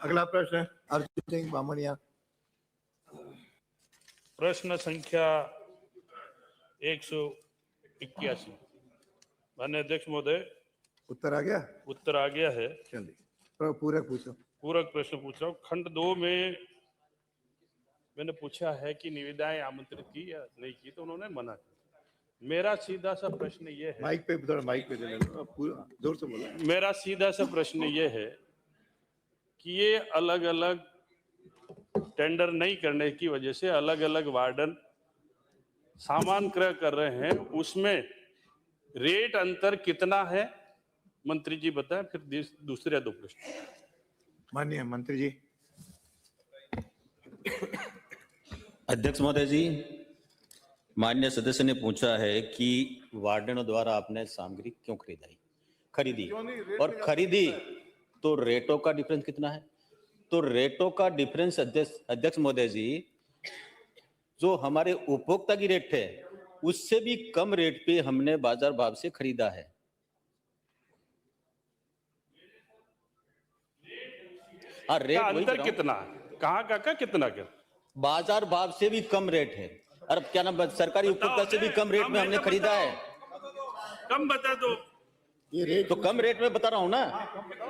अगला प्रश्न अर्जुन सिंह बामणिया। प्रश्न संख्या 181। माननीय अध्यक्ष महोदय, उत्तर आ गया? उत्तर आ गया है। चलिए पूरक पूछो। पूरक प्रश्न पूछ रहा हूँ। खंड 2 में मैंने पूछा है कि निविदाएं आमंत्रित की या नहीं की, तो उन्होंने मना किया। मेरा सीधा सा प्रश्न ये है, माइक पे थोड़ा माइक पे दे लो, पूरा जोर से बोलो। मेरा सीधा सा प्रश्न ये है कि ये अलग अलग टेंडर नहीं करने की वजह से अलग अलग वार्डन सामान क्रय कर रहे हैं, उसमें रेट अंतर कितना है? मंत्री जी बताएं, फिर दूसरे दो प्रश्न। माननीय मंत्री जी। अध्यक्ष महोदय जी, माननीय सदस्य ने पूछा है कि वार्डनों द्वारा आपने सामग्री क्यों खरीदी और खरीदी तो रेटों का डिफरेंस कितना है? तो रेटों का डिफरेंस अध्यक्ष महोदय जी, जो हमारे उपभोक्ता की रेट है उससे भी कम रेट पे हमने बाजार भाव से खरीदा है। हाँ, रेट अंतर कितना है? कहाँ का कितना क्या? बाजार भाव से भी कम रेट है। और क्या नाम, सरकारी उपभोक्ता से भी कम रेट में हमने खरीदा है। कम बता दो। ये रेट तो कम रेट में बता रहा हूँ ना,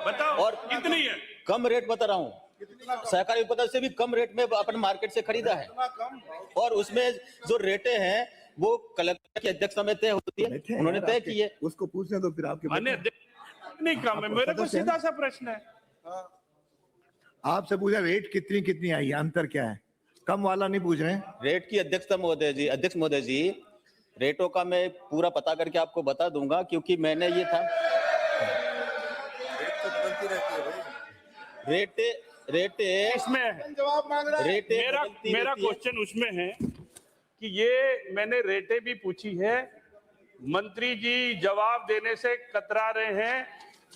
बताओ। और कितनी है? कम रेट बता रहा हूँ। सहकारी उपभोक्ता से भी कम रेट में अपन मार्केट से खरीदा है। और उसमें जो रेटें हैं वो कलेक्टर की अध्यक्षता में तय होती है, उन्होंने तय की है। उसको पूछने दो फिर आपके। नहीं कम है, मेरे को सीधा सा प्रश्न है। आपसे पूछा रेट कितनी आई, अंतर क्या है? कम वाला नहीं पूछ रहे हैं। रेट की अध्यक्षता महोदय जी, अध्यक्ष महोदय जी, रेटों का मैं पूरा पता करके आपको बता दूंगा, क्योंकि मैंने ये था रेटे इसमें जवाब मांग रहा है। मेरा क्वेश्चन उसमें है कि ये मैंने रेटें भी पूछी है, मंत्री जी जवाब देने से कतरा रहे हैं।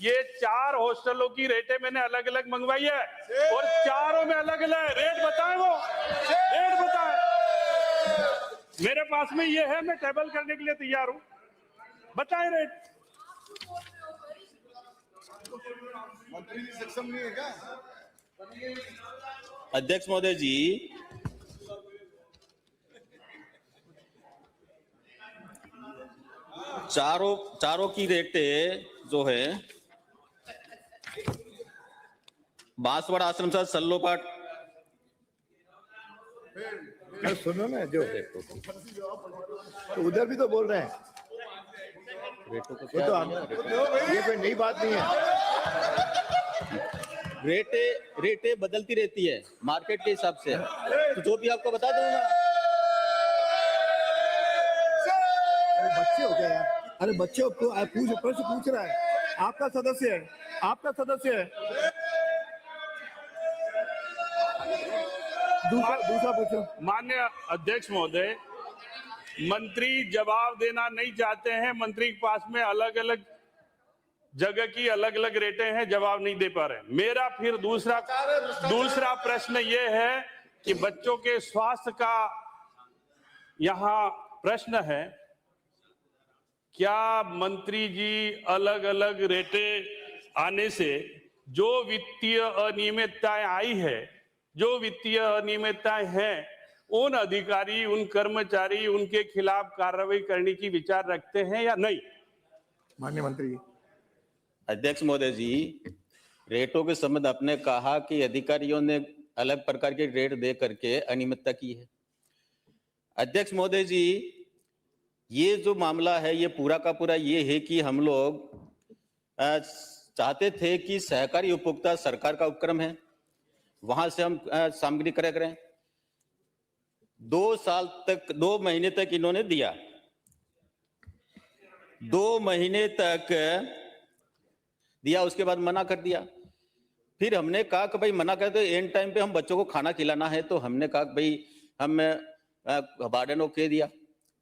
ये 4 हॉस्टलों की रेटें मैंने अलग अलग मंगवाई है और चारों में अलग अलग रेट बताए। वो रेट बताए, मेरे पास में ये है, मैं टेबल करने के लिए तैयार हूं। बताए रेट। मंत्री जी सक्षम नहीं है क्या? अध्यक्ष महोदय जी, चारों की रेटें जो है, बांसवाड़ा आश्रम से सल्लोपाट। सुनो ना, जो तो उधर भी तो बोल रहे हैं। ये कोई नई बात नहीं है। रेटें बदलती रहती है मार्केट के हिसाब से, तो जो भी आपको बता दूंगा। बच्चे हो गए यार, अरे बच्चे प्रश्न पूछ रहा है, आपका सदस्य है। दूसरा पूछो। माननीय अध्यक्ष महोदय, मंत्री जवाब देना नहीं चाहते हैं। मंत्री के पास में अलग अलग जगह की अलग अलग रेटें हैं, जवाब नहीं दे पा रहे। मेरा फिर दूसरा प्रश्न ये है कि बच्चों के स्वास्थ्य का यहाँ प्रश्न है। क्या मंत्री जी अलग अलग रेटें आने से जो वित्तीय अनियमितताएं आई है, जो वित्तीय अनियमितताएं हैं, उन अधिकारी, उन कर्मचारी, उनके खिलाफ कार्रवाई करने की विचार रखते हैं या नहीं? माननीय मंत्री जी। अध्यक्ष महोदय जी, रेटों के संबंध आपने कहा कि अधिकारियों ने अलग प्रकार के रेट दे करके अनियमितता की है। अध्यक्ष महोदय जी, ये जो मामला है ये पूरा का पूरा ये है कि हम लोग चाहते थे कि सहकारी उपभोक्ता सरकार का उपक्रम है, वहां से हम सामग्री क्रय करें। 2 महीने तक इन्होंने दिया, 2 महीने तक दिया, उसके बाद मना कर दिया। फिर हमने कहा कि भाई मना कर दो, एंड टाइम पे हम बच्चों को खाना खिलाना है, तो हमने कहा कि भाई हम वार्डन को कह दिया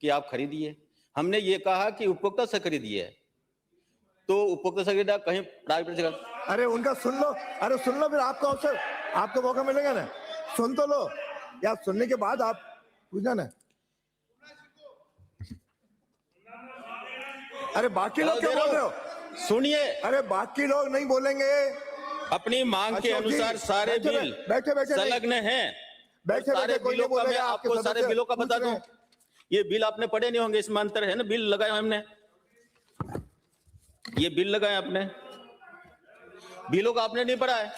कि आप खरीदिए। हमने ये कहा कि उपभोक्ता से खरीदिए, तो उपभोक्ता से खरीदा, कहीं प्राइवेट जगह। अरे उनका सुन लो, फिर आपका अवसर, आपको मौका मिलेगा ना, सुन तो लो, या सुनने के बाद आप पूछना ना। अरे बाकी लोग क्या बोल रहे हो? सुनिए। अरे बाकी लोग नहीं बोलेंगे, अपनी मांग के अशोक जी, अनुसार सारे बैठे- बिल बैठे- बैठे नहीं। संलग्न हैं। बैठे- सारे बैठे कोई बिलों नहीं का मैं बोलेगा, आपको आपके सारे सदस्य बिलों का पूछ बता रहे दूं। हैं। ये बिल आपने पढ़े नहीं होंगे, इसमें अंतर है ना, बिल लगाए हमने, ये बिल लगाए आपने, बिलों का आपने नहीं पढ़ा है।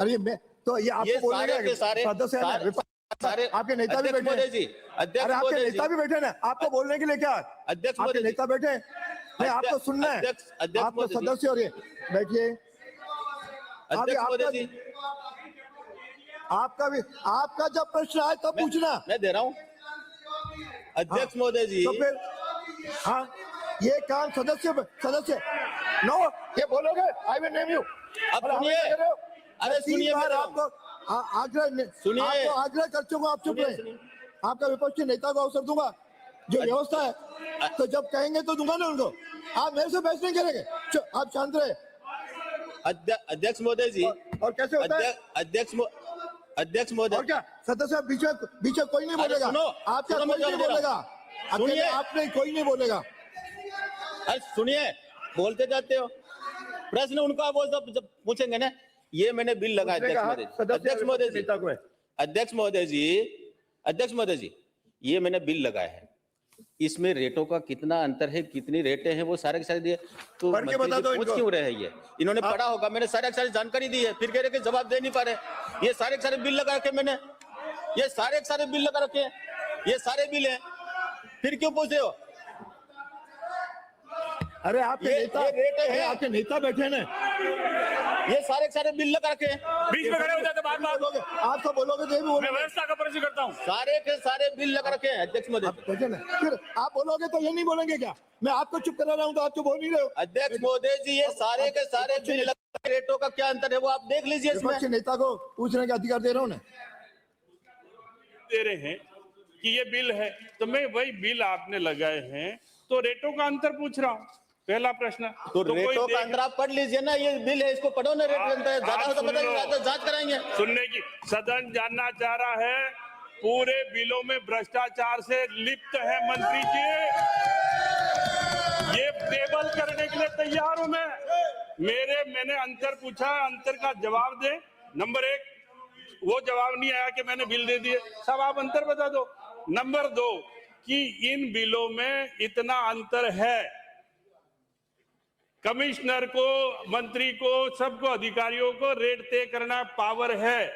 अरे मैं तो ये ये आपको बोलने सारे के सारे सदस्य हैं ना, विपक्ष- सारे आपके नेता भी अध्यक्ष बैठे महोदय हैं। जी, अध्यक्ष अरे आपके महोदय नेता जी, भी बैठे ना, आपको बोलने के लिए क्या? अध्यक्ष आपके महोदय जी, नेता बैठे हैं। नहीं, आपको सुनना है, अध्यक्ष आपको महोदय जी, सदस्य और ये बैठिए। अध्यक्ष महोदय जी, आपका जब प्रश्न आए तब पूछना। मैं दे रहा हूं अध्यक्ष महोदय जी। तो फिर हाँ, ये काम सदस्य नो, ये बोलोगे आई विल नेम यू। अब सुनिए, अरे सुनिए, आपको सुनिए। आपको आग्रह कर चुका, आप चुप रहे। सुनिए। आपका विपक्षी नेता को अवसर दूंगा, जो व्यवस्था है, तो जब कहेंगे तो दूंगा ना उनको। आप मेरे से बहस नहीं करेंगे, आप शांत रहे। अध्यक्ष महोदय जी, और कैसे होता है? अध्यक्ष महोदय, और क्या सदस्य बीच में कोई नहीं अरे बोलेगा, सुनो, आपका सुनो, कोई मैं नहीं जवाब दे बोलेगा, रहा हूं। अकेले सुनिए। आप नहीं, कोई नहीं बोलेगा। अरे सुनिए, बोलते जाते हो, प्रश्न उनका वो जब पूछेंगे ना, ये मैंने बिल लगाया अध्यक्ष महोदय जी, अध्यक्ष महोदय जी, अध्यक्ष महोदय जी, अध्यक्ष महोदय जी, ये मैंने बिल लगाया है, इसमें रेटों का कितना अंतर है, कितनी रेटें हैं, वो सारे के सारे दिए। तो पढ़ के मंत्री बता जी दो पूछ इनको। क्यों रहे हैं ये? इन्होंने पढ़ा होगा, मैंने सारे के सारे जानकारी दी है, फिर कह रहे कि जवाब दे नहीं पा रहे। ये सारे के सारे बिल लगा रखे मैंने, ये सारे के सारे बिल लगा रखे हैं, ये सारे बिल हैं, फिर क्यों पूछ रहे हो? अरे आपके ये नेता, रेट है। अरे आपके नेता बैठे ना, ये सारे के सारे बिल लगा रखे हैं, बीच में खड़े हो जाते बार बार। बोलोगे, आप तो बोलोगे तो ये भी मैं बोलोगे। व्यवस्था का परिचय करता हूँ। सारे के सारे बिल लगा रखे हैं अध्यक्ष महोदय आप जी। बैठे ना, फिर आप बोलोगे तो ये नहीं बोलेंगे क्या? मैं आपको चुप करा रहा हूँ तो आप तो बोल नहीं रहे हो। अध्यक्ष महोदय जी, ये सारे के सारे बिल लगा रखे, रेटों का क्या अंतर है वो आप देख लीजिए इसमें। विपक्षी नेता को पूछने का अधिकार दे रहा हूँ ना। दे रहे हैं कि ये बिल है, तो मैं वही बिल आपने लगाए हैं, तो रेटों का अंतर पूछ रहा हूँ, पहला प्रश्न। तो कोई रेटों का देख- अंतर आप पढ़ लीजिए ना, ये बिल है, इसको पढ़ो ना, रेट का अंतर ज्यादा आप हो तो सुन बताइए, लो। तो जांच कराएंगे। सुनने की सदन जानना चाह रहा है, पूरे बिलों में भ्रष्टाचार से लिप्त है मंत्री जी, ये टेबल करने के लिए तैयार हूं मैं। मैंने अंतर पूछा, अंतर का जवाब दे। नंबर एक, वो जवाब नहीं आया कि मैंने बिल दे दिए, सब आप अंतर बता दो। नंबर दो, कि इन बिलों में इतना अंतर है, कमिश्नर को, मंत्री को, सबको, अधिकारियों को रेट तय करना पावर है,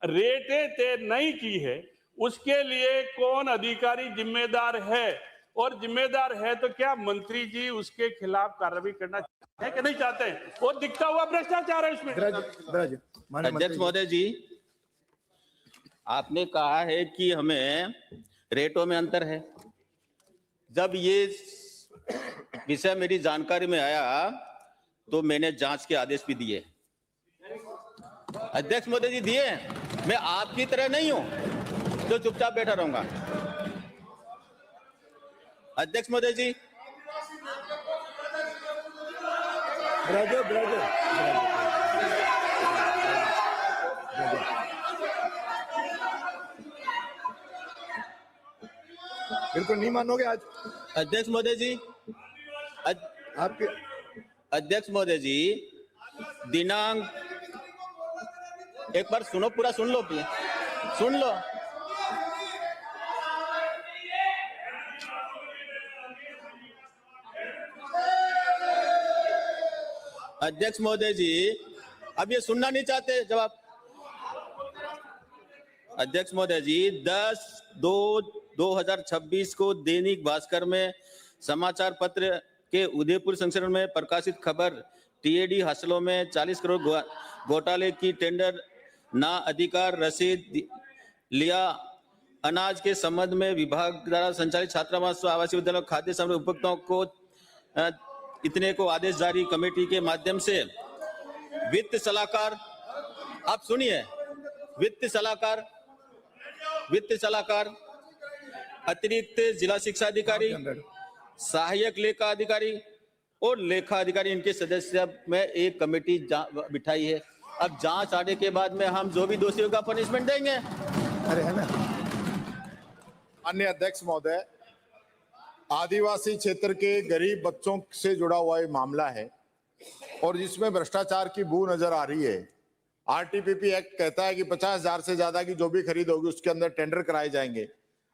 रेटें तय नहीं की है, उसके लिए कौन अधिकारी जिम्मेदार है? और जिम्मेदार है तो क्या मंत्री जी उसके खिलाफ कार्रवाई करना चाहते हैं कि नहीं चाहते हैं? और दिखता हुआ भ्रष्टाचार है इसमें। अध्यक्ष महोदय जी, आपने कहा है कि हमें रेटों में अंतर है। जब ये विषय मेरी जानकारी में आया तो मैंने जांच के आदेश भी दिए। अध्यक्ष महोदय जी दिए, मैं आपकी तरह नहीं हूं जो चुपचाप बैठा रहूंगा। अध्यक्ष महोदय जी, बिल्कुल नहीं मानोगे आज अध्यक्ष महोदय जी, आपके। अध्यक्ष महोदय जी, दिनांक, एक बार सुनो, पूरा सुन लो, सुन लो। अध्यक्ष महोदय जी, अब ये सुनना नहीं चाहते जवाब। अध्यक्ष महोदय जी, 10/2/2026 को दैनिक भास्कर में समाचार पत्र के उदयपुर संस्करण में प्रकाशित खबर, टीएडी हासिलों में 40 करोड़ घोटाले की टेंडर ना अधिकार रसीद लिया, अनाज के संबंध में विभाग द्वारा संचालित छात्रावास आवासीय विद्यालय खाद्य सामग्री उपभोक्ताओं को इतने को आदेश जारी, कमेटी के माध्यम से वित्त सलाहकार, आप सुनिए, वित्त सलाहकार, अतिरिक्त जिला शिक्षा अधिकारी, सहायक लेखा अधिकारी और लेखा अधिकारी, इनके सदस्य में एक कमेटी बिठाई है। अब जांच आने के बाद में हम जो भी दोषियों का पनिशमेंट देंगे। अरे है ना, अन्य अध्यक्ष महोदय, आदिवासी क्षेत्र के गरीब बच्चों से जुड़ा हुआ ये मामला है और जिसमें भ्रष्टाचार की बू नजर आ रही है। आरटीपीपी एक्ट कहता है कि 50,000 से ज्यादा की जो भी खरीद होगी उसके अंदर टेंडर कराए जाएंगे।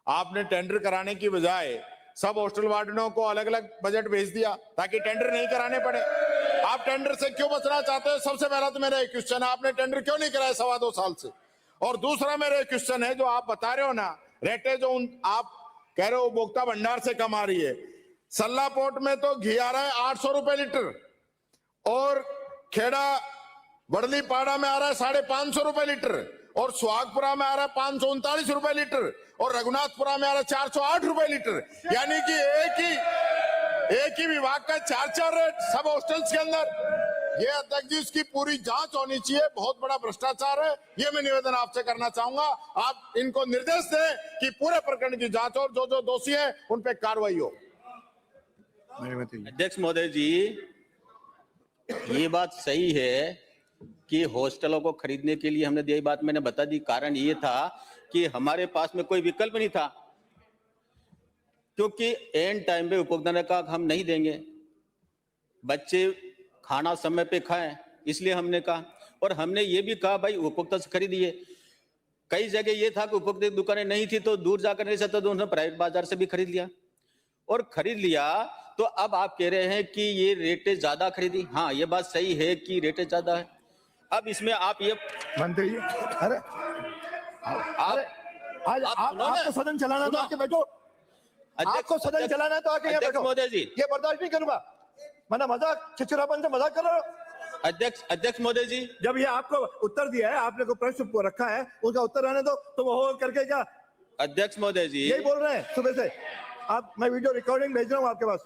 आपने टेंडर कराने की बजाय सब हॉस्टल वार्डनों को अलग अलग बजट भेज दिया ताकि टेंडर नहीं कराने पड़े। आप टेंडर से क्यों बचना चाहते हो? सबसे पहला तो मेरा एक क्वेश्चन है, आपने टेंडर क्यों नहीं कराया 2.25 साल से? और दूसरा मेरा एक क्वेश्चन है, जो आप बता रहे हो ना रेटे जो आप कह रहे हो उपभोक्ता भंडार से कम आ रही है, सल्ला पोर्ट में तो घी आ रहा है 800 रुपए लीटर और खेड़ा बड़ली पाड़ा में आ रहा है 550 रुपए लीटर और सुहागपुरा में आ रहा है 539 रुपए लीटर और रघुनाथपुरा में आ रहा है 408 रुपए लीटर। यानी कि एक ही विभाग का 4 रेट सब हॉस्टल्स के अंदर। ये अध्यक्ष जी इसकी पूरी जांच होनी चाहिए, बहुत बड़ा भ्रष्टाचार है। ये मैं निवेदन आपसे करना चाहूंगा, आप इनको निर्देश दें कि पूरे प्रकरण की जांच और जो जो दोषी है उन पे कार्रवाई हो। अध्यक्ष महोदय जी, ये बात सही है कि हॉस्टलों को खरीदने के लिए हमने यही बात मैंने बता दी। कारण ये था कि हमारे पास में कोई विकल्प नहीं था, क्योंकि एंड टाइम पे उपभोक्ता ने कहा हम नहीं देंगे, बच्चे खाना समय पे खाएं, इसलिए हमने कहा। और हमने ये भी कहा भाई उपभोक्ता से खरीदिए। कई जगह ये था कि उपभोक्ता की दुकानें नहीं थी तो दूर जाकर नहीं सकता, तो उन्होंने प्राइवेट बाजार से भी खरीद लिया और खरीद लिया। तो अब आप कह रहे हैं कि ये रेटें ज्यादा खरीदी। हाँ, ये बात सही है कि रेटें ज्यादा है। अब इसमें आप ये मंत्री जी, अरे आज आपको सदन चलाना तो आके बैठो, आपको सदन चलाना तो आके यहाँ बैठो। महोदय जी, ये बर्दाश्त नहीं करूंगा, मैंने मजाक चिचुरापन से मजाक कर रहा हूँ। अध्यक्ष महोदय जी, जब ये आपको उत्तर दिया है, आपने को प्रश्न रखा है, उसका उत्तर आने दो, तो वो करके क्या? अध्यक्ष महोदय जी, यही बोल रहे हैं सुबह से आप। मैं वीडियो रिकॉर्डिंग भेज रहा हूँ आपके पास।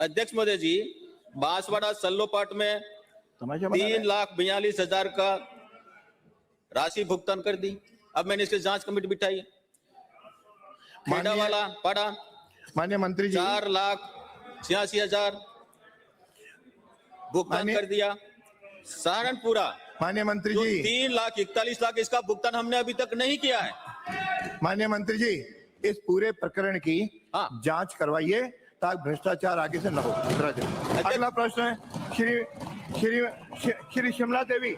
अध्यक्ष महोदय जी, बांसवाड़ा सल्लोपाट में 3,42,000 का राशि भुगतान कर दी। अब मैंने इसकी जांच कमेटी बिठाई है। खेड़ा वाला पड़ा माननीय मंत्री जी, 4,86,000 भुगतान कर दिया। सहारनपुरा माननीय मंत्री जो जी, 3,41,00,000 इसका भुगतान हमने अभी तक नहीं किया है। माननीय मंत्री जी, इस पूरे प्रकरण की हाँ। जांच करवाइए ताकि भ्रष्टाचार आगे से न हो। अगला प्रश्न है श्री शिमला देवी।